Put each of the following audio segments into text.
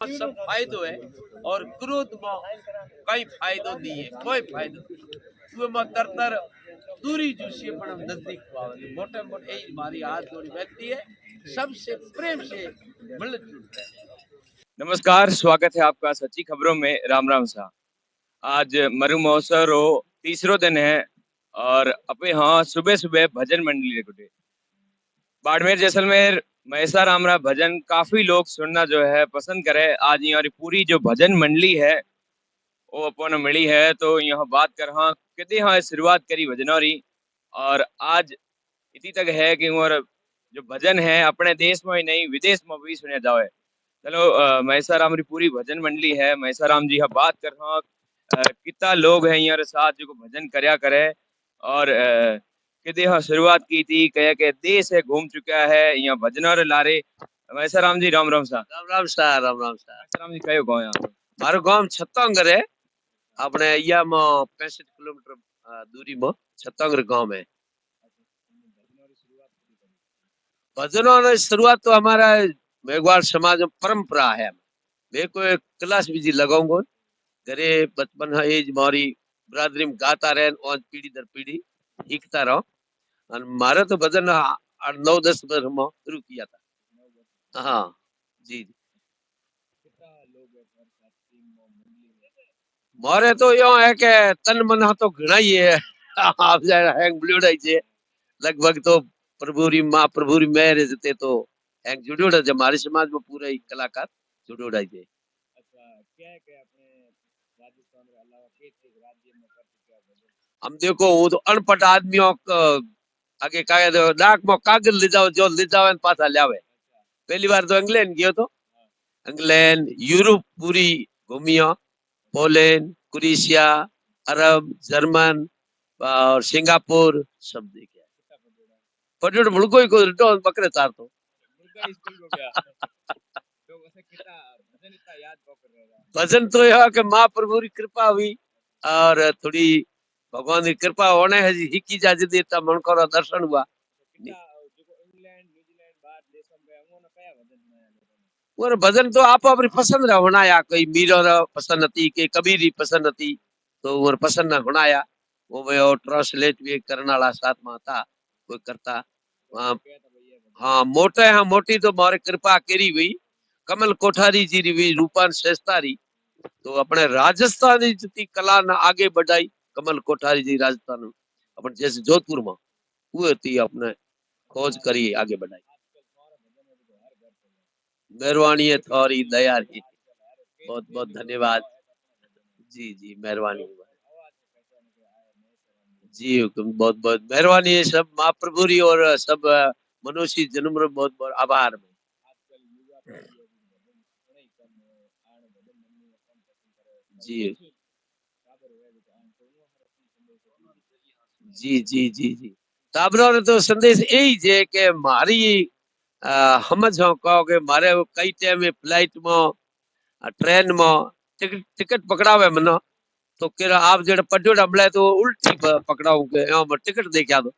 सब फायदो है और क्रोध में कई फायदो नहीं है, कोई फायदो नहीं। में तरतर दूरी जूसी पर हम नजदीक पावे मोटे मोटे यही हमारी हाथ जोड़ी व्यक्ति है, सबसे प्रेम से मिलत जुलत है। नमस्कार, स्वागत है आपका सच्ची खबरों में। राम राम सा। आज मरु महोत्सव रो तीसरो दिन है और अपने हाँ सुबह सुबह भजन मंडली रे बाड़मेर जैसलमेर महेशा रामरा भजन काफी लोग सुनना जो है पसंद करे। आज यहाँ पूरी जो भजन मंडली है वो अपन मिली है, तो यहाँ बात कर हाँ कितनी हाँ शुरुआत करी भजनों री। और आज इतनी तक है कि और जो भजन है अपने देश में ही नहीं विदेश में भी सुने जावे। चलो महेशा राम री पूरी भजन मंडली है। महेशा राम जी हाँ बात कर हाँ कितना लोग हैं यहाँ साथ जो भजन करया करे। और कितने हाँ शुरुआत की थी कह के देश है घूम चुका है यहाँ भजनों रे लारे। महेशा राम जी राम राम सा। राम राम सा, राम राम सा। महेशा राम जी कयो गाँव यहाँ मारो गांव छत्तांगर है, अपने अहिया में 65 किलोमीटर दूरी में छत्तांगर गांव में। भजनों की शुरुआत तो हमारा मेघवाल समाज में परंपरा है। मैं कोई क्लास भी लगाऊंगा घरे बचपन एज मारी बरादरी में गाता रहे और पीढ़ी दर पीढ़ी सीखता रहो। और मारे तो भजन 8-9-10 वर्ष में शुरू किया था। हाँ जी। मारे तो यो है कि तन मन तो घना ही है। आप जाए हैंग ब्लूडाई जे लगभग तो प्रभुरी माँ प्रभुरी मेहर जते तो हैंग जुड़ोड़ा जो हमारे समाज में पूरा ही कलाकार जुड़ोड़ा जे। हम देखो वो तो अनपढ़ आदमियों आगे कागज डाक में कागज ले जाओ पासा लावे। पहली बार तो इंग्लैंड गयो तो इंग्लैंड यूरोप पूरी घूमियो, पोलैंड क्रोएशिया अरब जर्मन और सिंगापुर सब देखे। पटोड़ मुल्को ही को रिटो बकरे तार तो भजन तो यह कि माँ प्रभु की कृपा हुई और थोड़ी भगवान की कृपा होने है हिकी जा देता मन को दर्शन हुआ। और भजन तो आप अपनी पसंद होना या कोई मीरो पसंद थी के कबीर पसंद थी तो वो पसंद होना या वो ट्रांसलेट भी करने वाला साथ में था कोई करता। हाँ मोटे हाँ मोटी तो मारे कृपा करी हुई कमल कोठारी जी री हुई रूपान शेस्तारी तो अपने राजस्थान जितनी कला ना आगे बढ़ाई कमल कोठारी जी राजस्थान अपन जैसे जोधपुर में वो थी अपने खोज करी आगे बढ़ाई। मेहरबानी है थोड़ी दया री, बहुत बहुत धन्यवाद जी जी मेहरबानी जी हुक्म बहुत बहुत मेहरबानी है सब महाप्रभु री और सब मनुष्य जन्म रो बहुत बहुत आभार। जी जी जी जी जी ताबरो ने तो संदेश यही जे के मारी हम जो कहो के मारे कई टाइम फ्लाइट में ट्रेन में टिकट टिकट पकड़ावे मनो तो केरा आप जेड़ा पढ़ो हमले तो उल्टी पकड़ाऊ के हम टिकट देखा दो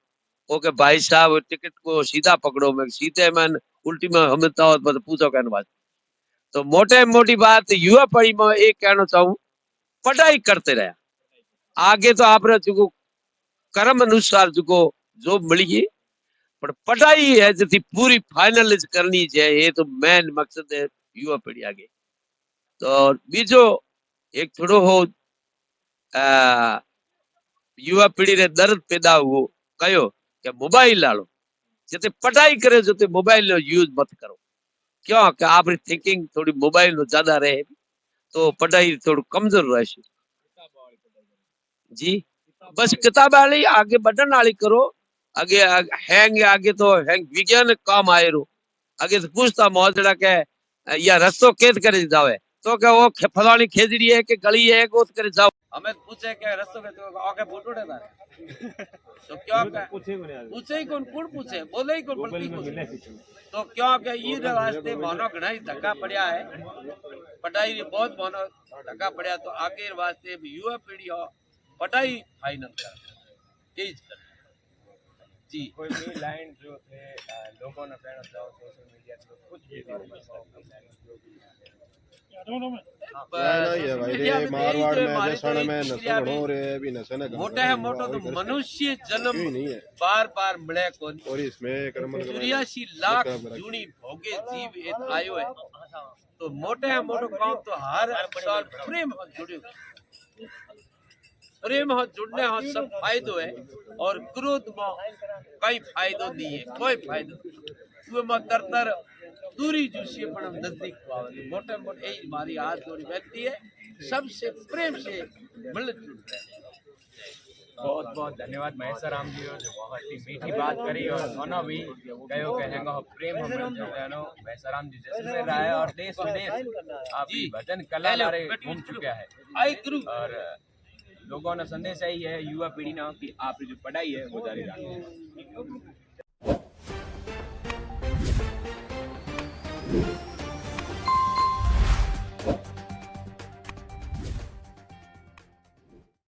ओके भाई साहब टिकट को सीधा पकड़ो मैं सीधे मन उल्टी में हम तो पूछो कहने बात। तो मोटे मोटी बात युवा पढ़ी में एक कहना चाहूँ पढ़ाई करते रहे आगे तो आप जो कर्म अनुसार जो जॉब मिली है पर पढ़ाई है जी पूरी फाइनल करनी चाहिए ये तो मेन मकसद है युवा पीढ़ी आगे। तो बीजो एक थोड़ो हो युवा पीढ़ी रे दर्द पैदा हुओ कयो कि मोबाइल लालो जते पढ़ाई करे जते मोबाइल नो यूज मत करो क्यों कि आपरी थिंकिंग थोड़ी मोबाइल नो ज्यादा रहे तो पढ़ाई थोड़ी कमजोर रहे जी। बस किताब वाली आगे बढ़ने वाली करो आगे हैंग आगे तो हैंग विज्ञान काम आए रो आगे तो पूछता मौजड़ा के या रस्तो केद करे जावे तो क्या वो फलानी खेजड़ी है कि गली है कि करे जाओ हमें पूछे के रस्तो के तो आगे फोटो दे तो क्या पूछे ही कौन पूछे बोले ही कौन बल्कि पूछे तो क्यों के ये वास्ते मानो घना ही धक्का पड़या है पढ़ाई री बहुत मानो धक्का पड़या तो आगे वास्ते युवा पीढ़ी हो पढ़ाई फाइनल कर यही कर जी। कोई भी लाइन जो थे लोगों ने कहना चाहो सोशल मीडिया पे कुछ भी ये भाई रे मारवाड़ में दसण में नसन हो रे भी नसन मोटा है मोटो तो मनुष्य जन्म नहीं है बार बार मिले को और इसमें कर्म 84 लाख जूनी भोगे जीव एक आयो है तो मोटे है मोटो काम तो हर साल प्रेम हो जुड़ियो प्रेम हो जुड़ने हो सब फायदो है और क्रोध में कई फायदो नहीं है कोई फायदो तू में तरतर दूरी जूसी पण नजदीक पावे मोटे मोटे यही हमारी हाथ जोड़ी व्यक्ति है सबसे प्रेम से मिल जुल बहुत बहुत धन्यवाद महेश्वराम जी जो बहुत ही मीठी बात करी और दोनों भी कहो कहेंगे प्रेम हम महेश्वराम जी जैसे रहा है और देश विदेश आप भजन कला लारे घूम चुका है आई गुरु और लोगों ने संदेश यही है युवा पीढ़ी ना कि आपकी जो पढ़ाई है वो जारी रखें।